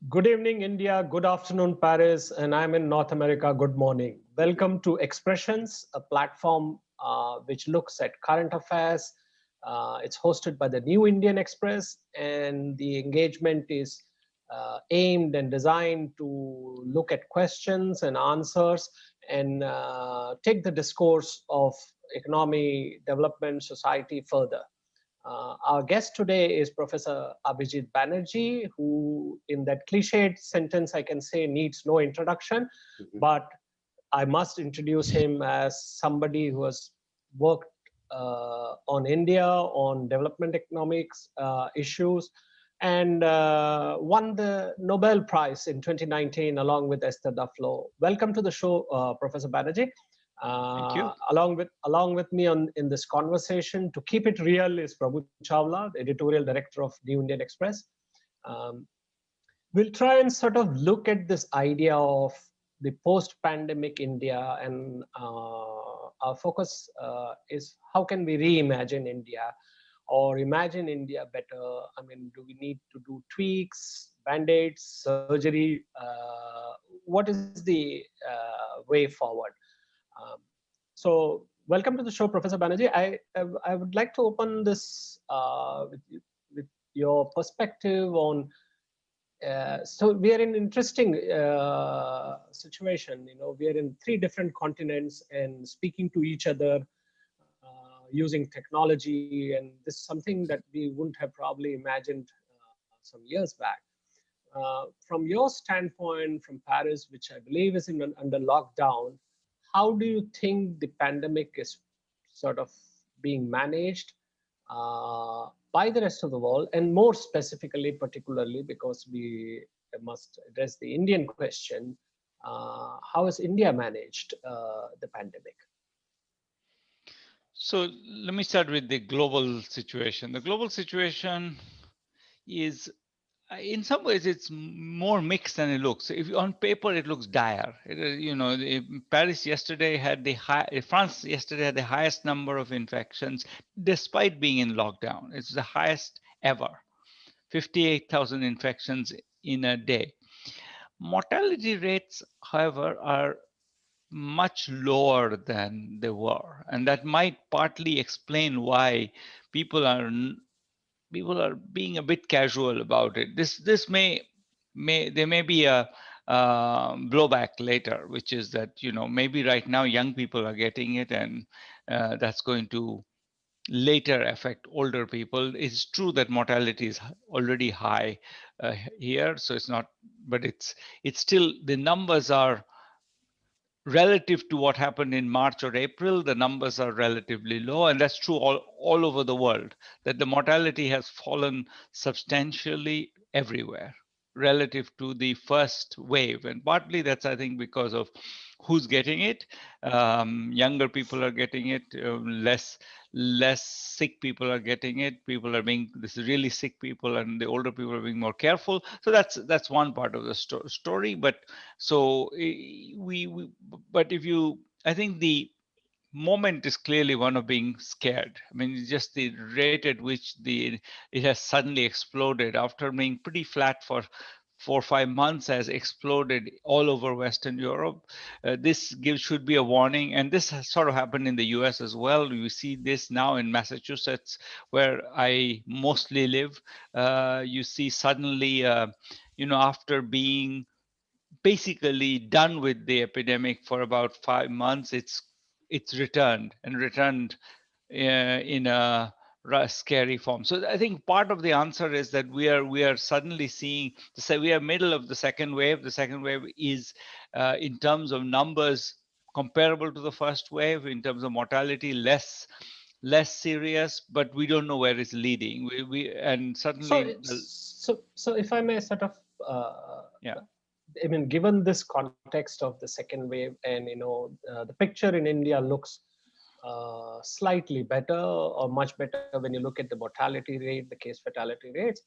Good evening, India. Good afternoon, Paris. And I'm in North America. Good morning. Welcome to Expressions, a platform which looks at current affairs. It's hosted by the New Indian Express, and the engagement is aimed and designed to look at questions and answers and take the discourse of economy, development, society further. Our guest today is Professor Abhijit Banerjee, who, in that cliched sentence, I can say needs no introduction, but I must introduce him as somebody who has worked on India, on development economics issues, and won the Nobel Prize in 2019 along with Esther Duflo. Welcome to the show, Professor Banerjee. Thank you. Along with me in this conversation, to keep it real, is Prabhu Chawla, the editorial director of New Indian Express. Um, we'll try and sort of look at this idea of the post-pandemic India, and our focus is how can we reimagine India or imagine India better. I mean, do we need to do tweaks, band-aids, surgery? What is the way forward? Um, so, welcome to the show, Professor Banerjee. I would like to open this with your perspective on. So we are in an interesting situation. You know, we are in three different continents and speaking to each other using technology, and this is something that we wouldn't have probably imagined some years back. From your standpoint, from Paris, which I believe is under lockdown, how do you think the pandemic is sort of being managed by the rest of the world, and more specifically, particularly because we must address the Indian question, how has India managed the pandemic? So let me start with the global situation. The global situation is, in some ways, it's more mixed than it looks. If on paper it looks dire, Paris yesterday had France yesterday had the highest number of infections despite being in lockdown. It's the highest ever, 58,000 infections in a day. Mortality rates, however, are much lower than they were, and that might partly explain why people are people are being a bit casual about it. This may there may be a blowback later, which is that maybe right now young people are getting it, and that's going to later affect older people. It's true that mortality is already high here, so it's not, but it's still, the numbers are relative to what happened in March or April, the numbers are relatively low, and that's true all over the world, that the mortality has fallen substantially everywhere relative to the first wave. And partly that's, I think, because of who's getting it. Younger people are getting it, less sick people are getting it. People are being, this is really sick people, and the older people are being more careful. So that's one part of the story. But so we but if you, I think the moment is clearly one of being scared. I mean, just the rate at which it has suddenly exploded after being pretty flat for 4 or 5 months, has exploded all over Western Europe. This should be a warning, and this has sort of happened in the U.S. as well. You see this now in Massachusetts, where I mostly live. You see suddenly, after being basically done with the epidemic for about 5 months, it's returned in a scary form. So I think part of the answer is that we are suddenly seeing, to say, we are middle of the second wave. The second wave is, in terms of numbers, comparable to the first wave. In terms of mortality, less serious, but we don't know where it's leading. We and So, suddenly, so if I may sort of, yeah. I mean, given this context of the second wave, and the picture in India looks slightly better or much better when you look at the mortality rate, the case fatality rates.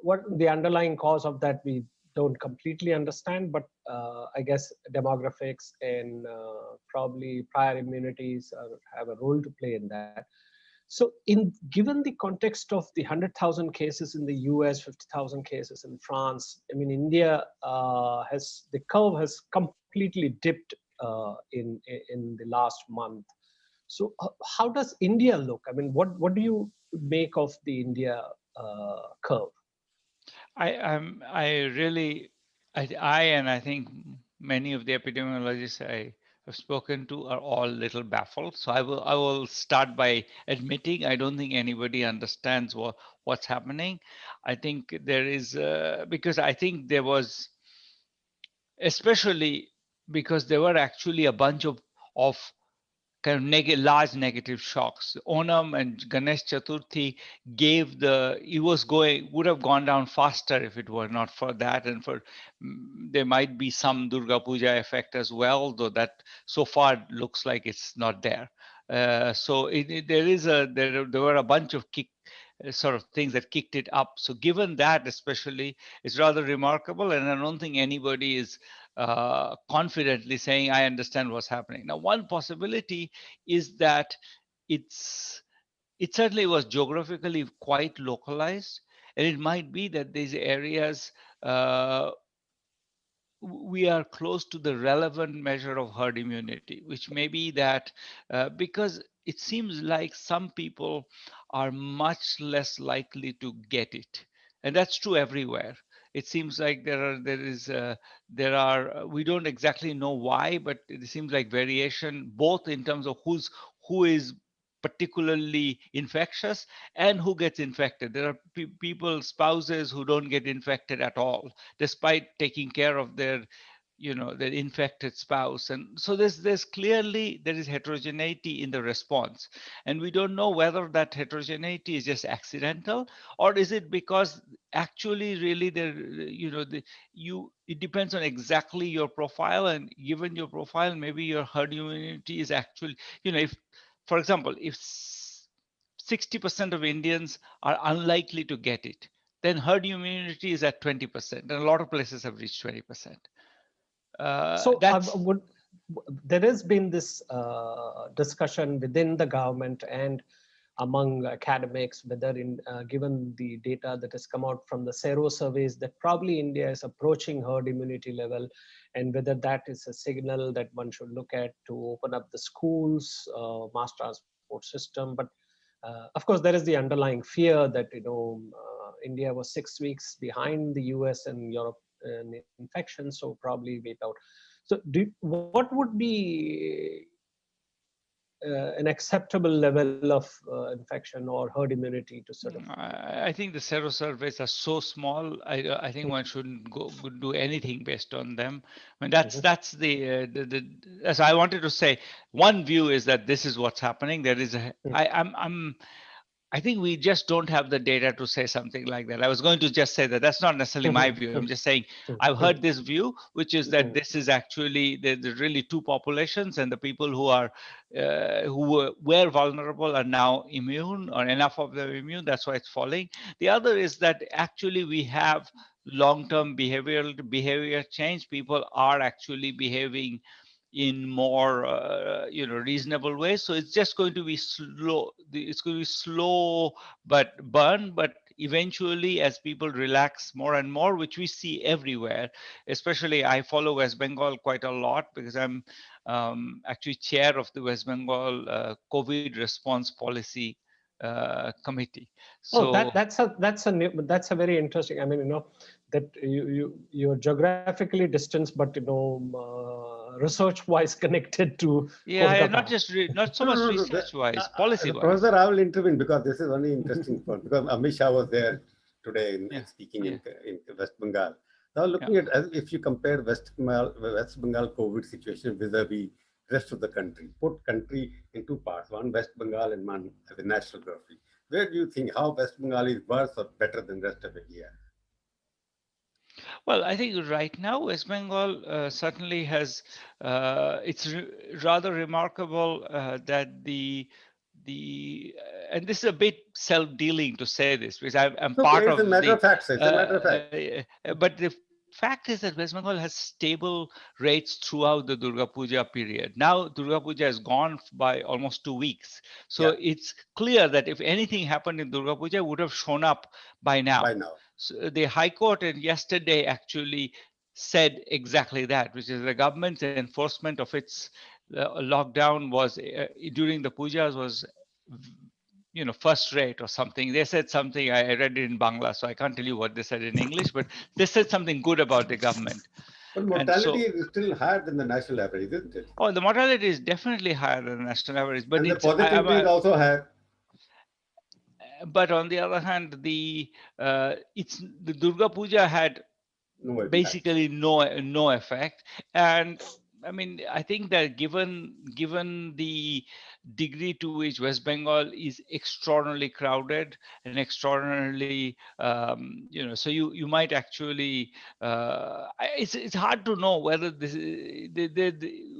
What the underlying cause of that we don't completely understand, but I guess demographics and probably prior immunities have a role to play in that. So, given the context of the 100,000 cases in the US, 50,000 cases in France, I mean, India the curve has completely dipped in the last month. So, how does India look? I mean, what do you make of the India curve? I really, I and I think many of the epidemiologists I have spoken to are all little baffled. So I will start by admitting I don't think anybody understands what's happening. I think there is because I think there was, especially because there were actually a bunch of kind of large negative shocks. Onam and Ganesh Chaturthi would have gone down faster if it were not for that, and there might be some Durga Puja effect as well, though that so far looks like it's not there. So there were a bunch of sort of things that kicked it up. So given that, especially, it's rather remarkable, and I don't think anybody is confidently saying, I understand what's happening. Now, one possibility is that it's it certainly was geographically quite localized, and it might be that these areas uh, we are close to the relevant measure of herd immunity, which may be that because it seems like some people are much less likely to get it, and that's true everywhere. It seems like there are we don't exactly know why, but it seems like variation both in terms of who is particularly infectious and who gets infected. There are people, spouses, who don't get infected at all despite taking care of their infected spouse. And so there's clearly there is heterogeneity in the response, and we don't know whether that heterogeneity is just accidental, or is it because actually really there you know the you it depends on exactly your profile, and given your profile, maybe your herd immunity is actually, if, for example, if 60% of Indians are unlikely to get it, then herd immunity is at 20%, and a lot of places have reached 20%. So That's there has been this discussion within the government and among academics, whether given the data that has come out from the Sero surveys, that probably India is approaching herd immunity level, and whether that is a signal that one should look at to open up the schools, mass transport system. But of course, there is the underlying fear that India was 6 weeks behind the US and Europe in infection, so probably wait out. So, what would be an acceptable level of infection or herd immunity to sort of? I think the sero surveys are so small. I think one shouldn't do anything based on them. I mean, that's as I wanted to say. One view is that this is what's happening. There is a I think we just don't have the data to say something like that. I was going to just say that that's not necessarily my view. I'm just saying I've heard this view, which is that this is actually there's really two populations, and the people who were vulnerable are now immune, or enough of them immune. That's why it's falling. The other is that actually we have long-term behavior change. People are actually behaving in more reasonable ways, so it's just going to be slow. It's going to be slow but burn, but eventually as people relax more and more, which we see everywhere. Especially I follow West Bengal quite a lot because I'm actually chair of the West Bengal COVID response policy committee. Oh, So that's a very interesting. I mean, that you're geographically distanced, but research-wise connected to yeah, Kolkata. not so No, much no, no. research wise, policy wise. Professor, I will intervene because this is only interesting point. Because Amit Shah was there today Yeah, speaking yeah, in West Bengal. Now, looking yeah. at if you compare West Bengal COVID situation vis-a-vis rest of the country, put country in two parts: one West Bengal and one the national geography. Where do you think how West Bengal is worse or better than rest of India? Well, I think right now West Bengal certainly has. It's rather remarkable that and this is a bit self-dealing to say this because I'm Okay, part it's a of matter the. of fact. Sir. It's a matter of fact. But the fact is that West Bengal has stable rates throughout the Durga Puja period. Now Durga Puja is gone by almost 2 weeks. So Yeah. it's clear that if anything happened in Durga Puja, it would have shown up by now. By now. So the High Court yesterday actually said exactly that, which is the government's enforcement of its lockdown was during the pujas was first rate or something. They said something, I read it in Bangla, so I can't tell you what they said in English, but they said something good about the government. But And mortality so, is still higher than the national average, isn't it? oh, the mortality is definitely higher than the national average, but And the it's positivity is also higher. but on the other hand, it's the Durga Puja had No impact. basically no effect. And I mean, I think that given the degree to which West Bengal is extraordinarily crowded and extraordinarily so you might actually it's hard to know whether this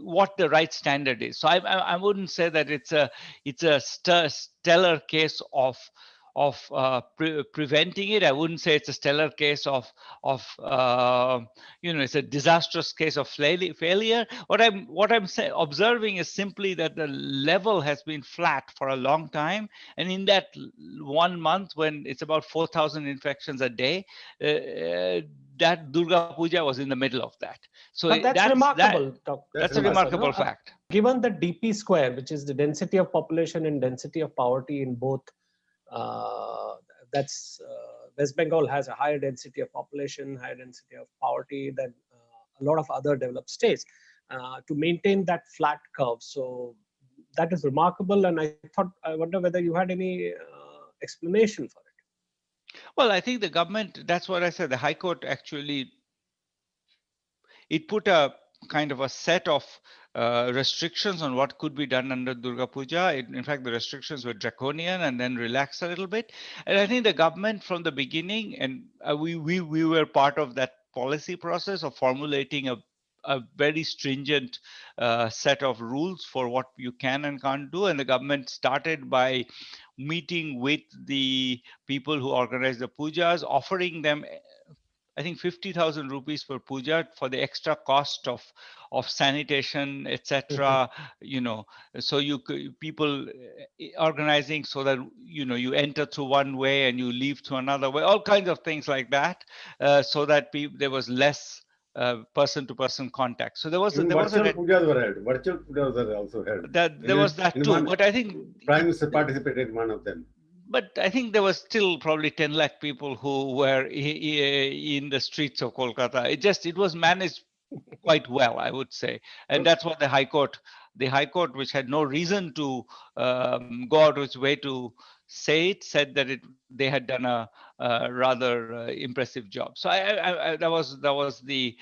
what the right standard is. So I wouldn't say that it's a stellar case of preventing it. I wouldn't say it's a stellar case of it's a disastrous case of failure. What I'm observing is simply that the level has been flat for a long time, and in that 1 month when it's about 4,000 infections a day, that Durga Puja was in the middle of that. So but that's remarkable. That's a remarkable fact. Given the DP square, which is the density of population and density of poverty in both, West Bengal has a higher density of population, higher density of poverty than a lot of other developed states, to maintain that flat curve. So that is remarkable, and I wonder whether you had any explanation for it. Well, I think the government, that's what I said, the High Court actually, it put a kind of a set of restrictions on what could be done under Durga Puja. In fact, the restrictions were draconian and then relaxed a little bit. And I think the government from the beginning, and we were part of that policy process of formulating a very stringent set of rules for what you can and can't do. And the government started by meeting with the people who organize the pujas, offering them, I think, 50,000 rupees per puja for the extra cost of sanitation, etc. So people organizing so that you enter through one way and you leave through another way, all kinds of things like that, so that there was less person-to-person contact. So there was virtual pujas were held. Virtual pujas were also held. There was that too, but I think Prime Minister participated in one of them. But I think there was still probably 10 lakh people who were in the streets of Kolkata. It was managed quite well, I would say. And that's what the High Court, which had no reason to go out of its way to say it, said that they had done a rather impressive job. So that was the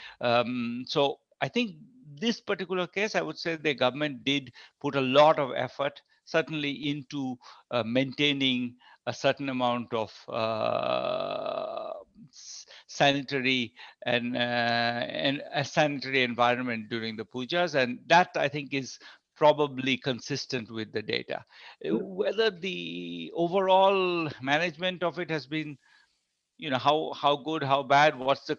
so I think this particular case, I would say the government did put a lot of effort, certainly, into maintaining a certain amount of sanitary and a sanitary environment during the pujas, and that I think is probably consistent with the data. Whether the overall management of it has been, how good, how bad, what's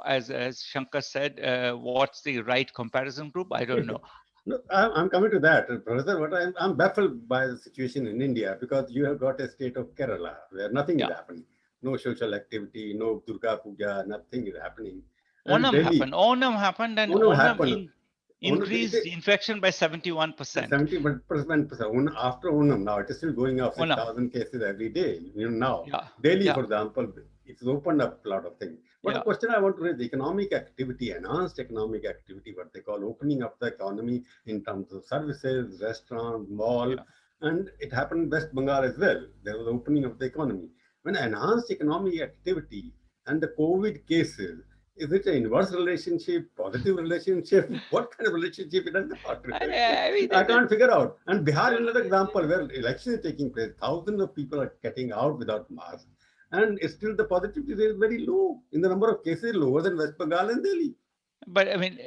as Shankar said, what's the right comparison group? I don't know. No, I'm coming to that, Professor. I'm baffled by the situation in India, because you have got a state of Kerala where nothing is happening. No social activity, no Durga Puja, nothing is happening. Onam happened, and Onam increased infection by 71%. 71%. After Onam, now it is still going up 6,000 cases every day. Now, Delhi, for example, it's opened up a lot of things. But the question I want to raise, economic activity, enhanced economic activity, what they call opening up the economy in terms of services, restaurants, mall, and it happened in West Bengal as well. There was opening of the economy. When enhanced economic activity and the COVID cases, is it an inverse relationship, positive relationship? What kind of relationship it is? I can't figure out. And Bihar is another example where election is taking place. Thousands of people are getting out without masks. And still the positivity rate is very low. In the number of cases, lower than West Bengal and Delhi. But I mean,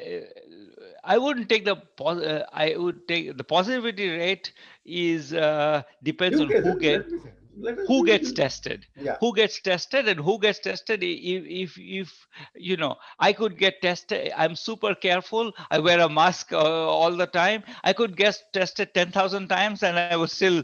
I wouldn't take I would take the positivity rate is depends on who Let us who do gets this. tested, Yeah. who gets tested, and who gets tested. If you know, I could get tested, I'm super careful, I wear a mask all the time, I could get tested 10,000 times and I would still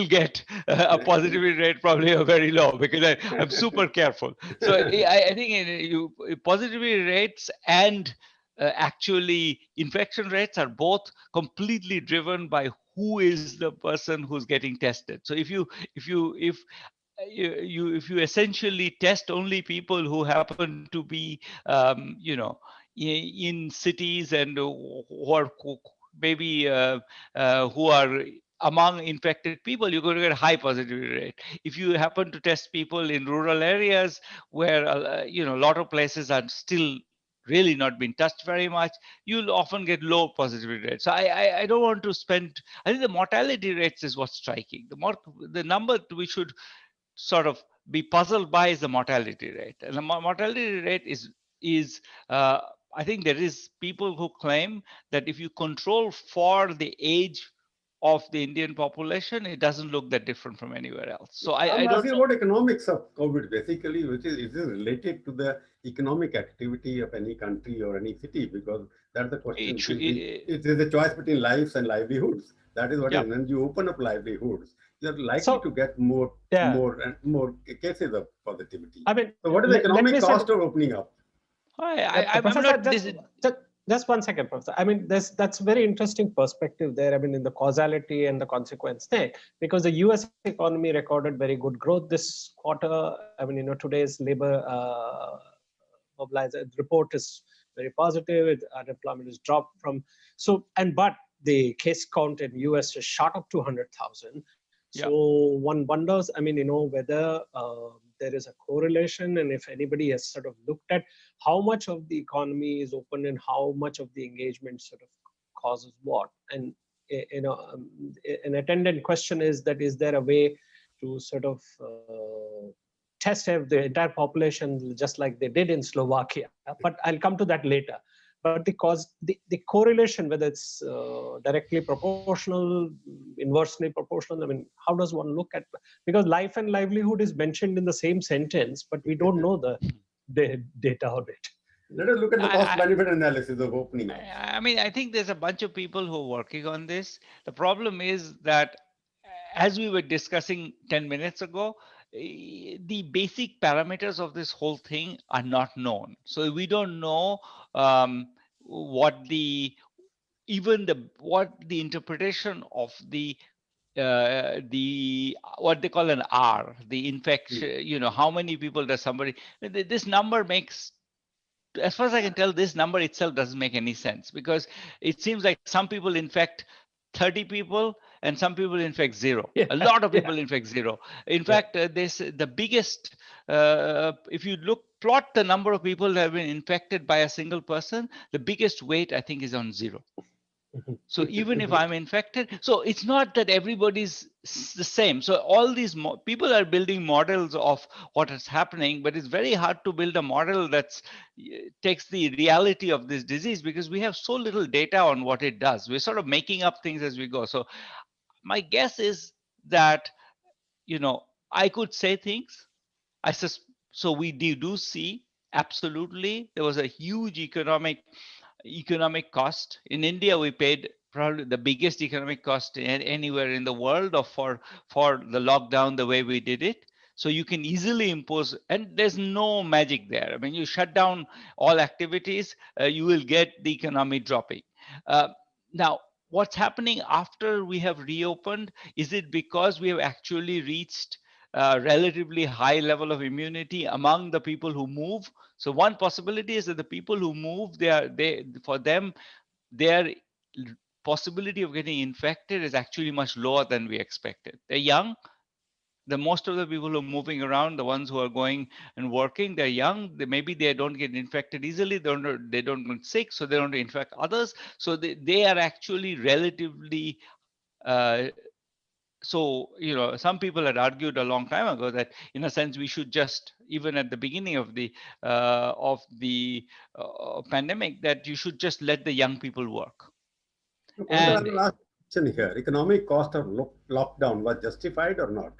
get a positivity rate probably very low, because I'm super careful. So I think positivity rates and actually infection rates are both completely driven by who is the person who's getting tested. So if you essentially test only people who happen to be in cities and who are maybe who are among infected people, you're going to get a high positivity rate. If you happen to test people in rural areas where a lot of places are still really not been touched very much, you'll often get low positivity rates. So I don't want to spend. I think the mortality rates is what's striking. The number we should sort of be puzzled by is the mortality rate, and the mortality rate is I think there is people who claim that if you control for the age of the Indian population, it doesn't look that different from anywhere else. So I I'm don't asking know. about economics of COVID, basically, which is this related to the economic activity of any country or any city? Because that's the question. It should, It is a choice between lives and livelihoods. That is what yeah. is. When you open up livelihoods, you're likely to So get more, yeah, more and more cases of positivity. I mean, So, what is the let economic me say, cost of opening up? I'm Professor, not just 1 second, Professor. I mean, that's very interesting perspective there. I mean, in the causality and the consequence thing, because the U.S. economy recorded very good growth this quarter. I mean, today's labor mobilizer report is very positive. Unemployment is dropped from but the case count in U.S. has shot up to 100,000. So yeah. one wonders, I mean, whether there is a correlation, and if anybody has sort of looked at how much of the economy is open and how much of the engagement sort of causes what. And an attendant question is that, is there a way to sort of test the entire population just like they did in Slovakia? But I'll come to that later. But the correlation, whether it's directly proportional, inversely proportional, I mean, how does one look at, because life and livelihood is mentioned in the same sentence, but we don't know the data on it. Let us look at the cost I, benefit analysis of opening up. I mean, I think there's a bunch of people who are working on this. The problem is that, as we were discussing 10 minutes ago, the basic parameters of this whole thing are not known. So we don't know what the interpretation of the what they call an R, the infection. How many people does somebody? This number makes, as far as I can tell, this number itself doesn't make any sense, because it seems like some people infect 30 people and some people infect zero. Yeah, A lot of yeah, people infect zero. In yeah. fact, the biggest, if you plot the number of people that have been infected by a single person, the biggest weight I think is on zero. So even if I'm infected, so it's not that everybody's the same. So all these people are building models of what is happening, but it's very hard to build a model that takes the reality of this disease, because we have so little data on what it does. We're sort of making up things as we go. So my guess is that, I could say things. So we do see, absolutely, there was a huge economic cost. In India, we paid probably the biggest economic cost anywhere in the world for the lockdown the way we did it. So you can easily impose, and there's no magic there. I mean, you shut down all activities, you will get the economy dropping. Now, what's happening after we have reopened? Is it because we have actually reached relatively high level of immunity among the people who move? So one possibility is that the people who move, for them, their possibility of getting infected is actually much lower than we expected. They're young. Most of the people who are moving around, the ones who are going and working, they're young. Maybe they don't get infected easily. They don't get sick, so they don't infect others. So they are actually relatively uh, so some people had argued a long time ago that, in a sense, we should just, even at the beginning of the pandemic, that you should just let the young people work. Professor, And last question here. Economic cost of lockdown was justified or not?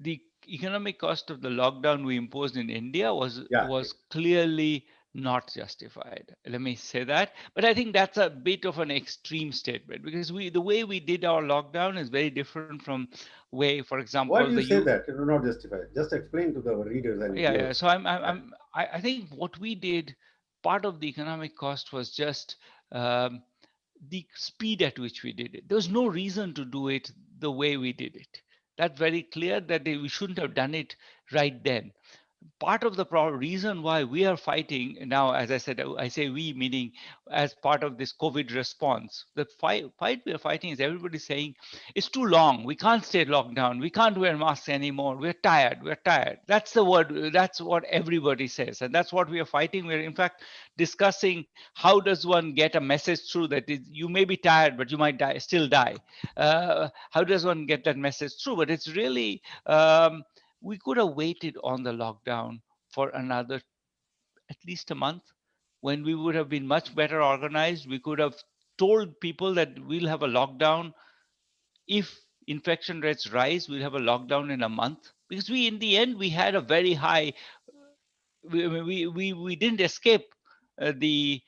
the economic cost of the lockdown we imposed in India Yeah. was clearly not justified. Let me say that. But I think that's a bit of an extreme statement, because the way we did our lockdown is very different from way, for Why example, do you say that? It will not justify. Just explain to the readers and yeah, yeah. viewers. So Yeah. I think what we did, part of the economic cost was just um, the speed at which we did it. There was no reason to do it the way we did it. That's very clear that we shouldn't have done it right then. Part of the reason why we are fighting now, as I said, I say we meaning as part of this COVID response, the fight we are fighting is everybody saying it's too long, we can't stay locked down, we can't wear masks anymore, we're tired. That's the word, that's what everybody says, and that's what we are fighting. We're in fact discussing how does one get a message through that is, you may be tired but you might still die. How does one get that message through? But it's really we could have waited on the lockdown for another at least a month, when we would have been much better organized. We could have told people that we'll have a lockdown. If infection rates rise, we'll have a lockdown in a month, because we in the end we had a very high, we didn't escape the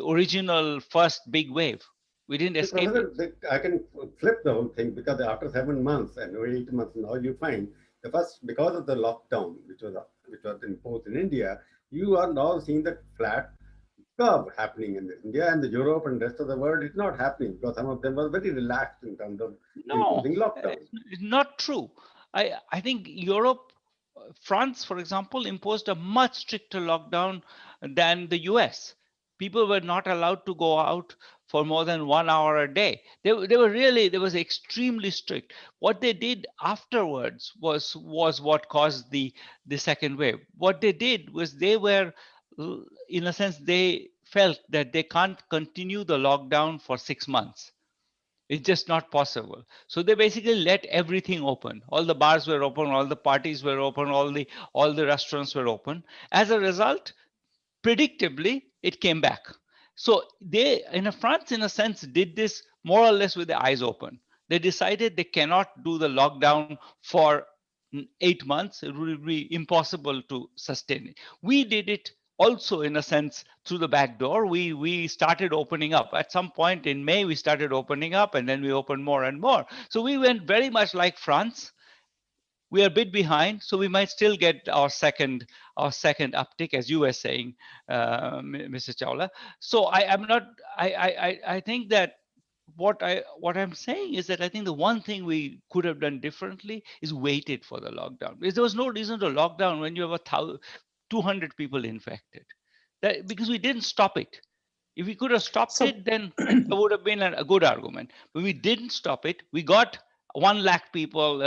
original first big wave. We didn't See, escape it. Professor, I can flip the whole thing because after 7 months and 8 months now, you find the first, because of the lockdown which was imposed in India, you are now seeing that flat curve happening in India, and the Europe and rest of the world. It's not happening because some of them were very relaxed in terms of No, imposing lockdowns. it's not true. I think Europe, France, for example, imposed a much stricter lockdown than the US. People were not allowed to go out for more than 1 hour a day. They were really, they was extremely strict. What they did afterwards was what caused the second wave. What they did was they were, in a sense, they felt that they can't continue the lockdown for 6 months. It's just not possible. So they basically let everything open. All the bars were open, all the parties were open, all the restaurants were open. As a result, predictably, it came back. So they, in a France, in a sense, did this more or less with the eyes open. They decided they cannot do the lockdown for 8 months. It would be impossible to sustain it. We did it also, in a sense, through the back door. We started opening up. At some point in May, we started opening up, and then we opened more and more. So we went very much like France. We are a bit behind, so we might still get our second uptick, as you were saying, Mr. Chawla. So I'm not. I think that what I'm saying is that I think the one thing we could have done differently is waited for the lockdown. Because there was no reason to lock down when you have 200 people infected. Because we didn't stop it. If we could have stopped So, it, then there would have been a good argument. But we didn't stop it. We got 1 lakh people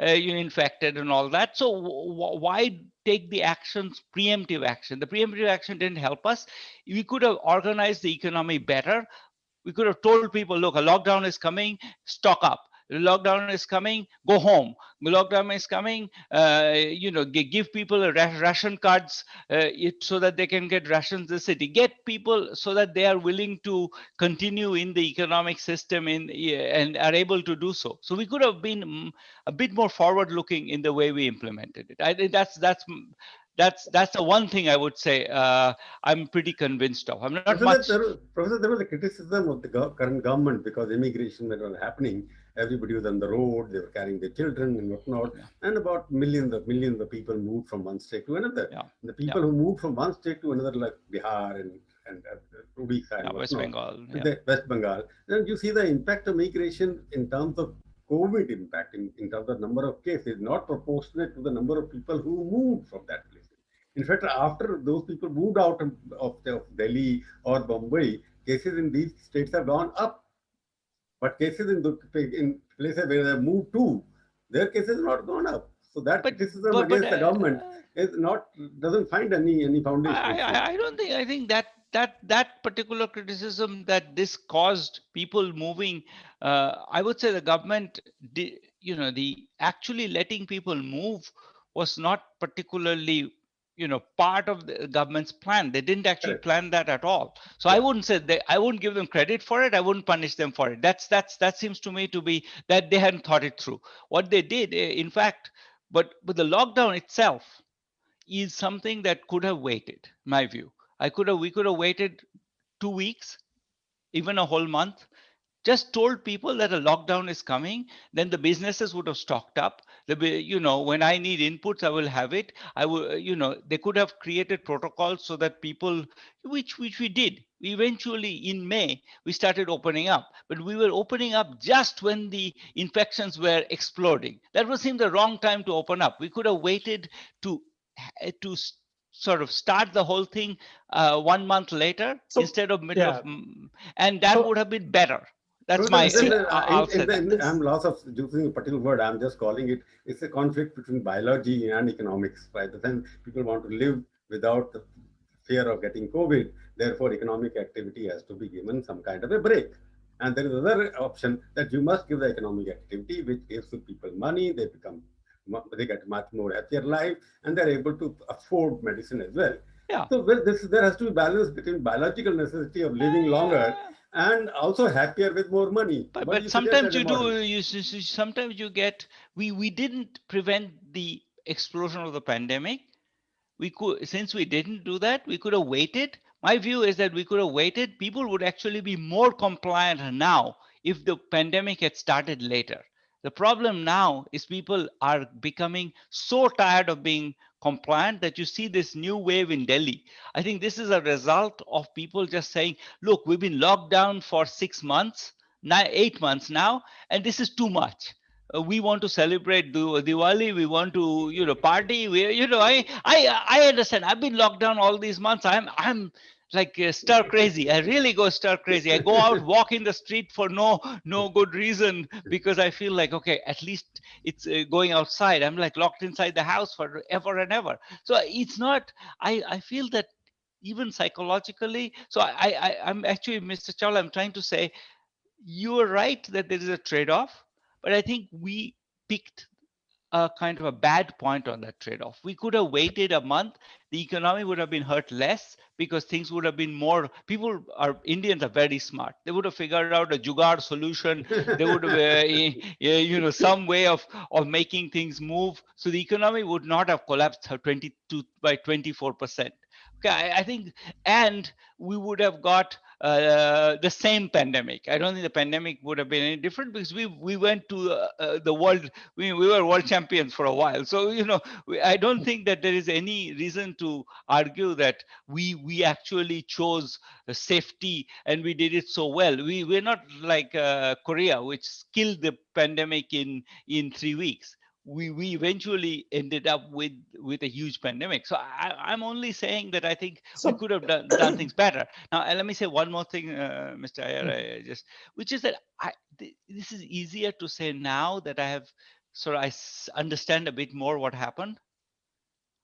infected and all that. So why take the actions, preemptive action? The preemptive action didn't help us. We could have organized the economy better. We could have told people, look, a lockdown is coming, stock up. The lockdown is coming, go home. The lockdown is coming, give people ration cards so that they can get rations in the city. Get people so that they are willing to continue in the economic system and are able to do so. So we could have been a bit more forward looking in the way we implemented it. I think that's the one thing I would say I'm pretty convinced of. I'm not much. Professor, there was a criticism of the current government because immigration was happening. Everybody was on the road, they were carrying their children and whatnot, Yeah. and about millions of people moved from one state to another. Yeah. The people who moved from one state to another, like Bihar and Odisha and West whatnot, Bengal. to the West Bengal, then you see the impact of migration in terms of COVID impact, in terms of number of cases, not proportionate to the number of people who moved from that place. In fact, after those people moved out of Delhi or Bombay, cases in these states have gone up. But cases in places where they moved to, their cases have not gone up. So that But criticism but against the government is not, doesn't find any foundation. I don't think, I think that particular criticism that this caused people moving, I would say the government the actually letting people move was not particularly part of the government's plan. They didn't actually Correct. plan that at all. So I Yeah. wouldn't say I wouldn't give them credit for it. I wouldn't punish them for it. That seems to me to be that they hadn't thought it through. What they did, in fact, But the lockdown itself is something that could have waited, my view. We could have waited 2 weeks, even a whole month, just told people that a lockdown is coming, then the businesses would have stocked up. When I need inputs, I will have it. I will, they could have created protocols so that people, which we did. We eventually, in May, we started opening up, but we were opening up just when the infections were exploding. That was seemed the wrong time to open up. We could have waited to to sort of start the whole thing 1 month later So instead of middle of, yeah, and that would so have been better. That's Professor, my, see, I'll say that. I'm loss of using a particular word. I'm just calling it. It's a conflict between biology and economics. Rather than people want to live without the fear of getting COVID, therefore economic activity has to be given some kind of a break. And there is another option that you must give the economic activity, which gives the people money. They get much more happier life, and they're able to afford medicine as well. Yeah. So there has to be balance between biological necessity of living longer and also happier with more money. What do But you suggest sometimes as a you model? do. Sometimes you get. We didn't prevent the explosion of the pandemic. We could, since we didn't do that, we could have waited. My view is that we could have waited. People would actually be more compliant now if the pandemic had started later. The problem now is people are becoming so tired of being compliant that you see this new wave in Delhi. I think this is a result of people just saying, look, we've been locked down for 6 months, 8 months now, and this is too much. We want to celebrate Diwali. We want to, party. I understand. I've been locked down all these months. I'm like stir crazy. I really go stir crazy. I go out, walk in the street for no good reason because I feel like, okay, at least it's going outside. I'm like locked inside the house forever and ever. So it's not. I feel that even psychologically. So I'm actually, Mr. Chawla, I'm trying to say you're right that there is a trade-off, but I think we picked a kind of a bad point on that trade-off. We could have waited a month. The economy would have been hurt less because things would have been more. Indians are very smart. They would have figured out a jugaad solution. They would have, some way of making things move. So the economy would not have collapsed 22 by 24%. Okay, I think, and we would have got the same pandemic. I don't think the pandemic would have been any different because we went to the world. We were world champions for a while. So I don't think that there is any reason to argue that we actually chose safety and we did it so well. We're not like Korea, which killed the pandemic in 3 weeks. We eventually ended up with a huge pandemic. So I'm only saying that I think we so could have done things better. Now, let me say one more thing, Mr. Iyer, which is that this is easier to say now that I have understand a bit more what happened.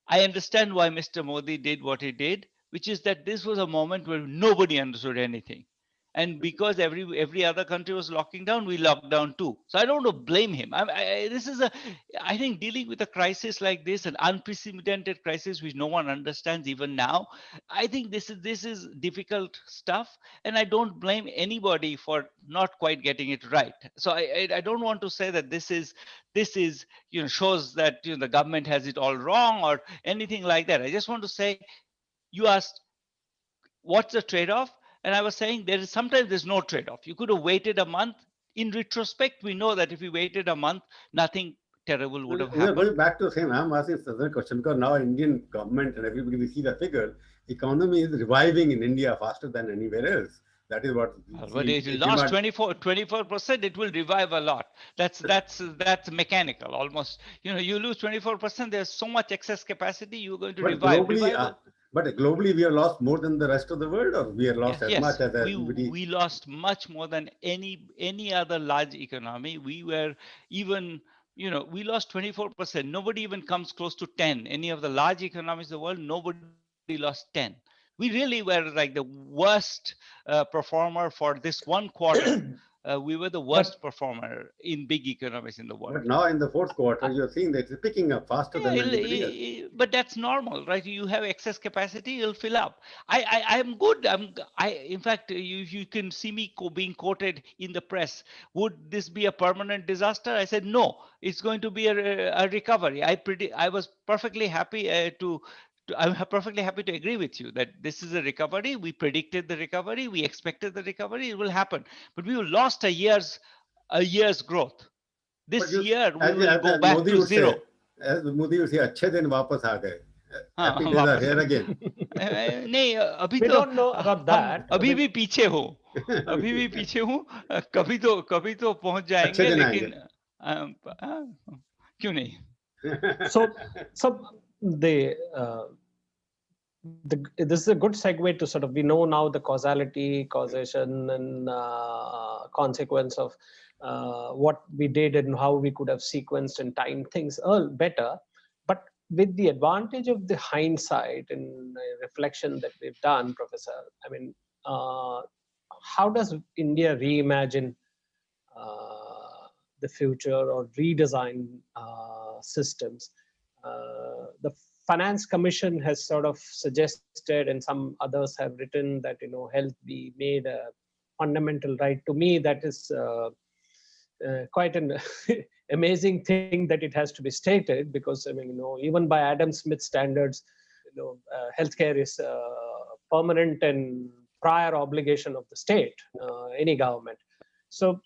I understand why Mr. Modi did what he did, which is that this was a moment where nobody understood anything. And because every other country was locking down, we locked down too. So I don't want to blame him. I think dealing with a crisis like this, an unprecedented crisis which no one understands even now, I think this is difficult stuff, and I don't blame anybody for not quite getting it right. So I don't want to say that this is shows that the government has it all wrong or anything like that. I just want to say, you asked what's the trade-off, and I was saying there's no trade-off. You could have waited a month. In retrospect, we know that if we waited a month, nothing terrible would have We are happened. going back to the same. I'm asking another question because now Indian government and everybody, we see the figure. Economy is reviving in India faster than anywhere else. That is what we But see. it lost 24%. It will revive a lot. That's mechanical almost. You lose 24%. There's so much excess capacity. You're going to But revive. globally, we are lost more than the rest of the world, or we are lost Yes, as much yes. as We everybody. we lost much more than any other large economy. We were even, we lost 24%. Nobody even comes close to 10. Any of the large economies in the world, nobody lost 10. We really were like the worst performer for this one quarter. We were the But worst performer in big economies in the But world. now in the fourth quarter, you're seeing that it's picking up faster Yeah, than anybody else. but that's normal, right? You have excess capacity, it'll fill up. I'm good. In fact, you can see me being quoted in the press. Would this be a permanent disaster? I said no. It's going to be a recovery. I was perfectly happy I'm perfectly happy to agree with you that this is a recovery. We predicted the recovery. We expected the recovery. It will happen. But we lost a year's growth. But This you, year we will as go back Modi to would say, zero. अच्छे दिन वापस आ गए. हाँ Happy days are वापस आ here गए. again. नहीं अभी we तो don't know about हम that. I अभी mean, भी पीछे हो. अभी भी पीछे हूँ. कभी तो पहुंच अच्छे जाएंगे दिन लेकिन आएंगे. क्यों नहीं. so this is a good segue to sort of, we know now the causality, causation, and consequence of what we did and how we could have sequenced and timed things better. But with the advantage of the hindsight and reflection that we've done, Professor, I mean, how does India reimagine the future or redesign systems? The Finance Commission has sort of suggested, and some others have written that health be made a fundamental right. To me, that is quite an amazing thing that it has to be stated, because I mean, even by Adam Smith standards, healthcare is permanent and prior obligation of the state, any government. So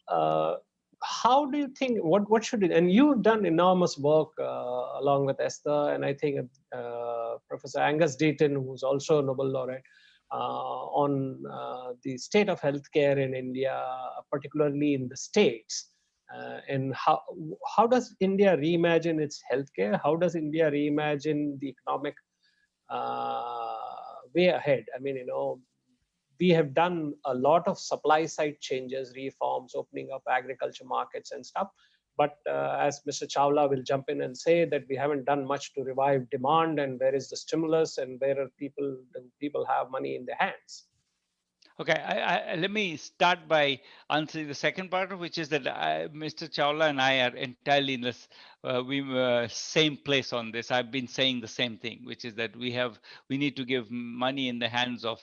how do you think, what should it, and you've done enormous work along with Esther, and I think Professor Angus Deaton, who's also a Nobel laureate, on the state of healthcare in India, particularly in the states. And how does India reimagine its healthcare? How does India reimagine the economic way ahead? I mean, we have done a lot of supply side changes, reforms, opening up agriculture markets and stuff. But as Mr. Chawla will jump in and say, that we haven't done much to revive demand, and where is the stimulus, and where are people have money in their hands? Okay, let me start by answering the second part, which is that Mr. Chawla and I are entirely in this same place on this. I've been saying the same thing, which is that we need to give money in the hands of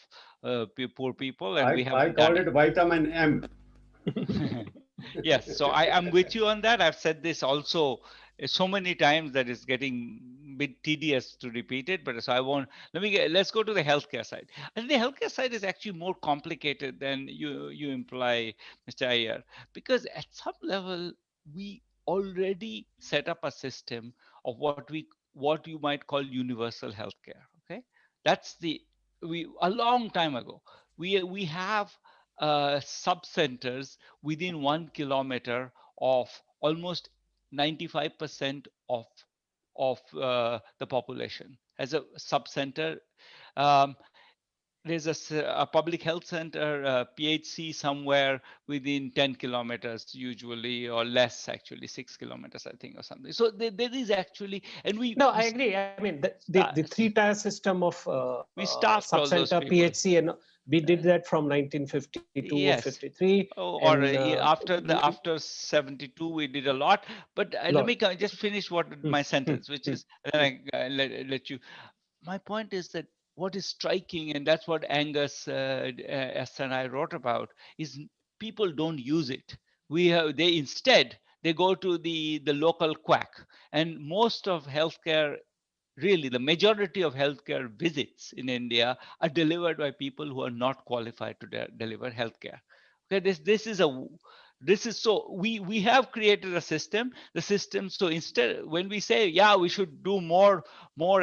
poor people, and we I haven't done called it. it vitamin M. Yes, so I'm with you on that. I've said this also so many times that it's getting a bit tedious to repeat it. But so I won't. Let's go to the healthcare side. And the healthcare side is actually more complicated than you imply, Mr. Iyer, because at some level we already set up a system of what you might call universal healthcare. Okay, that's we a long time ago. We have sub centers within 1 kilometer of almost 95% of the population as a sub center. Um, there's a public health center, PHC, somewhere within 10 kilometers, usually, or less, actually, 6 kilometers, I think, or something. So there is actually, and No, I agree. I mean, the three-tier system of we staffed all those sub-center, people. PHC, and we did that from 1952 or Yes. 53. Or And after 72 we did a lot, but let me just finish my sentence, which is then I let you. My point is that what is striking, and that's what Angus Esther and I wrote about, is people don't use it. They go to the local quack, and most of healthcare, really the majority of healthcare visits in India, are delivered by people who are not qualified to deliver healthcare. Okay, this is so we have created a system. The system, so instead, when we say, yeah, we should do more,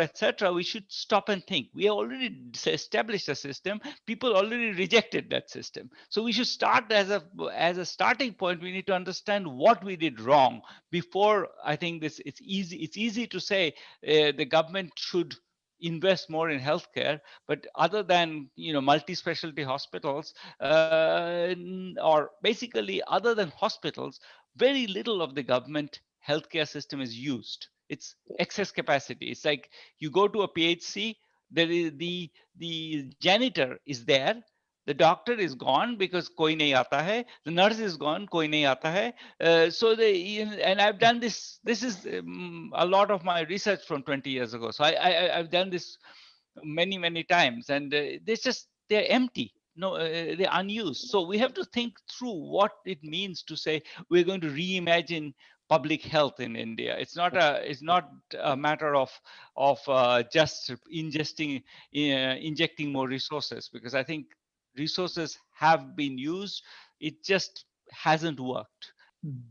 etc., we should stop and think. We have already established a system. People already rejected that system. So we should start as a starting point. We need to understand what we did wrong before. I think it's easy to say the government should invest more in healthcare, but other than multi-specialty hospitals, or basically other than hospitals, very little of the government healthcare system is used. It's excess capacity. It's like you go to a PHC, there is the janitor is there, The doctor is gone because koi nahi aata hai. The nurse is gone, koi nahi aata hai. So and I've done this. This is a lot of my research from 20 years ago. So I've done this many times, and they're empty. No, they're unused. So we have to think through what it means to say we're going to reimagine public health in India. It's not a matter of just injecting more resources, because I think resources have been used. It just hasn't worked.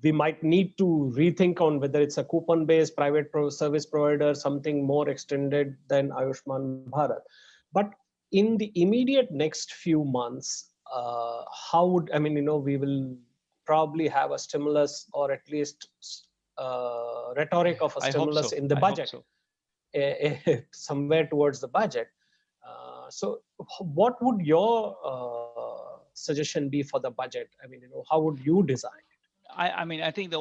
We might need to rethink on whether it's a coupon based private service provider, something more extended than Ayushman Bharat. But in the immediate next few months, how would, I mean, we will probably have a stimulus, or at least rhetoric of a I hope stimulus so. in the I hope budget, so. somewhere towards the budget. So what would your suggestion be for the budget? I mean, how would you design? I mean, I think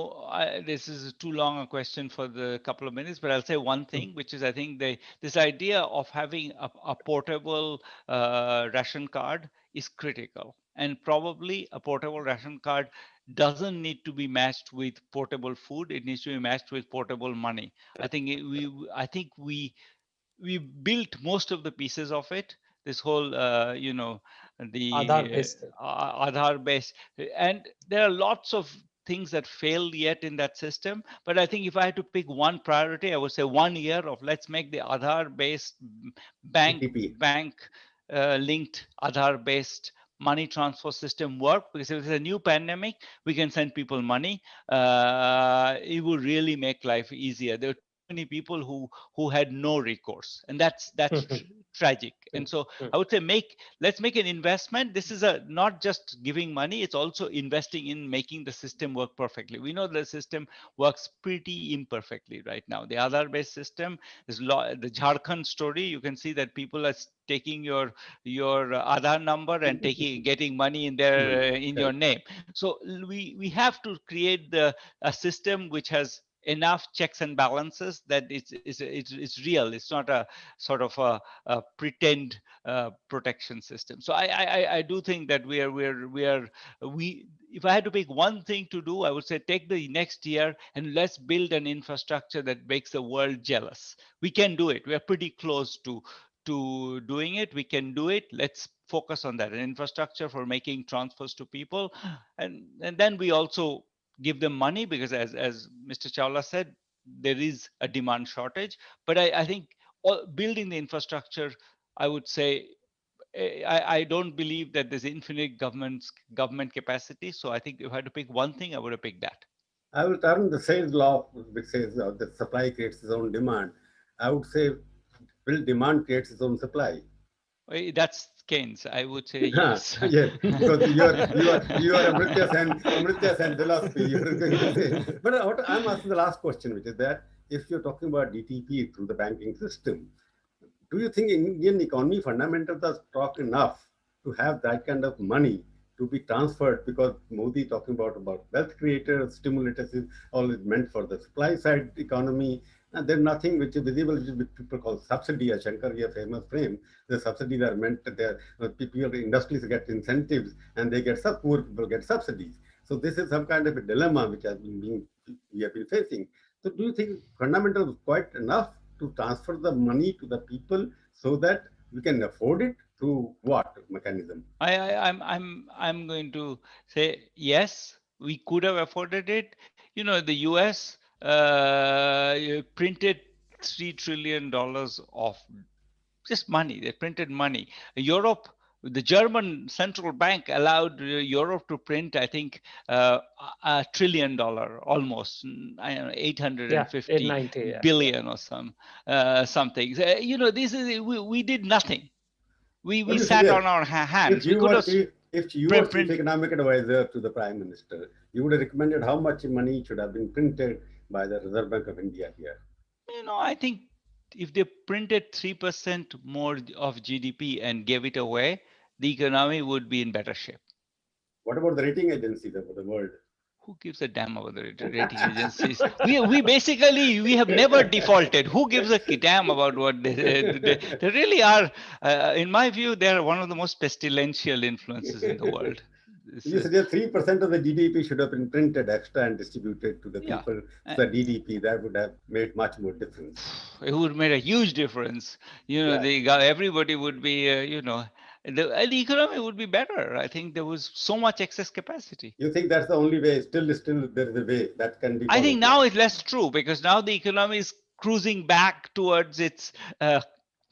this is too long a question for the couple of minutes, but I'll say one thing, which is I think this idea of having a portable ration card is critical, and probably a portable ration card doesn't need to be matched with portable food. It needs to be matched with portable money. I think we built most of the pieces of it. This whole Aadhaar the based thing. Aadhaar based, and there are lots of things that failed yet in that system. But I think if I had to pick one priority, I would say 1 year of let's make the Aadhaar based bank DTP. bank linked Aadhaar based money transfer system work, because if it's a new pandemic, we can send people money. It will really make life easier. There are too many people who had no recourse, and that's tragic. And so I would say let's make an investment. This is a not just giving money, it's also investing in making the system work perfectly. We know the system works pretty imperfectly right now. The Aadhaar based system is the Jharkhand story. You can see that people are taking your Aadhaar number and getting money in their Money. in your Correct. name. So we have to create a system which has enough checks and balances that it's real. It's not a sort of a pretend protection system. So I do think that we if I had to pick one thing to do, I would say take the next year and let's build an infrastructure that makes the world jealous. We can do it. We are pretty close to doing it. We can do it. Let's focus on that, an infrastructure for making transfers to people, and then we also give them money, because as Mr. Chawla said, there is a demand shortage. But I think building the infrastructure, I would say, I don't believe that there's infinite government capacity. So I think if I had to pick one thing, I would have picked that. I will turn the sales law, which says the supply creates its own demand. I would say, will demand creates its own supply? That's Keynes. I would say Huh, yes. yes, because you are Amartya Sen philosophy. You are going to say, but what I'm asking the last question, which is that if you're talking about DTP through the banking system, do you think Indian economy fundamentals are strong enough to have that kind of money to be transferred? Because Modi talking about wealth creators, stimulators is always meant for the supply side economy. And there's nothing which is visible, which is people call subsidy. As Shankar, a famous frame, the subsidies are meant that people, industries get incentives and they get poor people get subsidies. So this is some kind of a dilemma which we have been facing. So do you think fundamentals quite enough to transfer the money to the people so that we can afford it through what mechanism? I'm going to say yes. We could have afforded it. The U.S. Printed $3 trillion of just money. They printed money. Europe, the German central bank allowed Europe to print, I think, $1 trillion almost. I don't know, Yeah, 850 890. Yeah, yeah. billion or something. This is we did nothing. What We do you sat suggest? on our If hands. We you could were have chief, if you were chief print. economic advisor to the prime minister, you would have recommended how much money should have been printed by the Reserve Bank of India here. I think if they printed 3% more of GDP and gave it away, the economy would be in better shape. What about the rating agencies of the world? who gives a damn about the rating agencies? We basically we have never defaulted. Who gives a damn about what they really are? In my view, they are one of the most pestilential influences in the world. You suggest 3% of the GDP should have been printed extra and distributed to the Yeah. people. The DDP, that would have made much more difference. It would have made a huge difference. Everybody would be, the economy would be better. I think there was so much excess capacity. You think that's the only way? Still, there is a way that can be followed. I think now it's less true because now the economy is cruising back towards its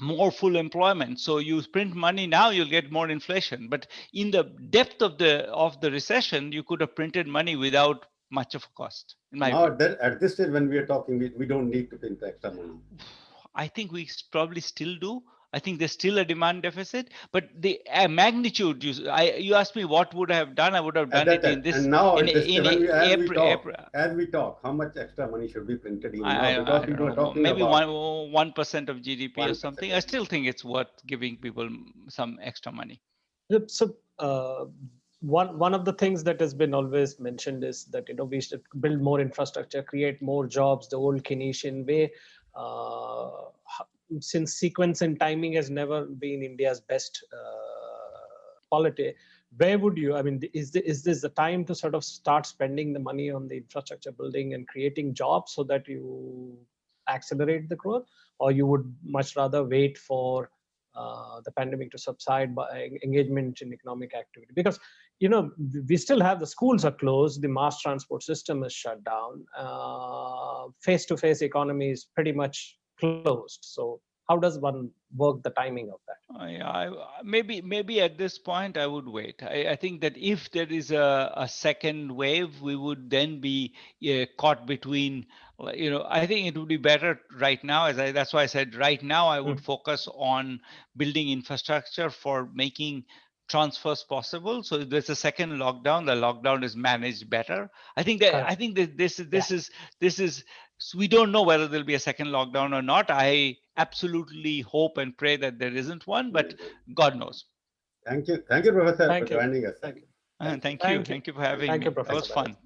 more full employment. So you print money now, you'll get more inflation. But in the depth of the recession, you could have printed money without much of a cost. Now, at this stage, when we are talking, we don't need to print extra money. I think we probably still do. I think there's still a demand deficit, but the magnitude. You asked me what would I have done. I would have done it in this. And now, in April, as we talk, how much extra money should be printed? Maybe 1% of GDP 1%. Or something. I still think it's worth giving people some extra money. So one of the things that has been always mentioned is that we should build more infrastructure, create more jobs. The old Keynesian way. Since sequence and timing has never been India's best polity, where would you, is this the time to sort of start spending the money on the infrastructure building and creating jobs so that you accelerate the growth, or you would much rather wait for the pandemic to subside by engagement in economic activity? Because we still have the schools are closed, the mass transport system is shut down, face-to-face economy is pretty much closed. So how does one work the timing of that? Maybe at this point I would wait. I think that if there is a second wave, we would then be caught between. I think it would be better right now. That's why I said right now I would focus on building infrastructure for making transfers possible. So if there's a second lockdown, the lockdown is managed better. I think that this is. So we don't know whether there'll be a second lockdown or not. I absolutely hope and pray that there isn't one, but God knows. Thank you, Professor, for joining us. Thank you for having me. It was fun.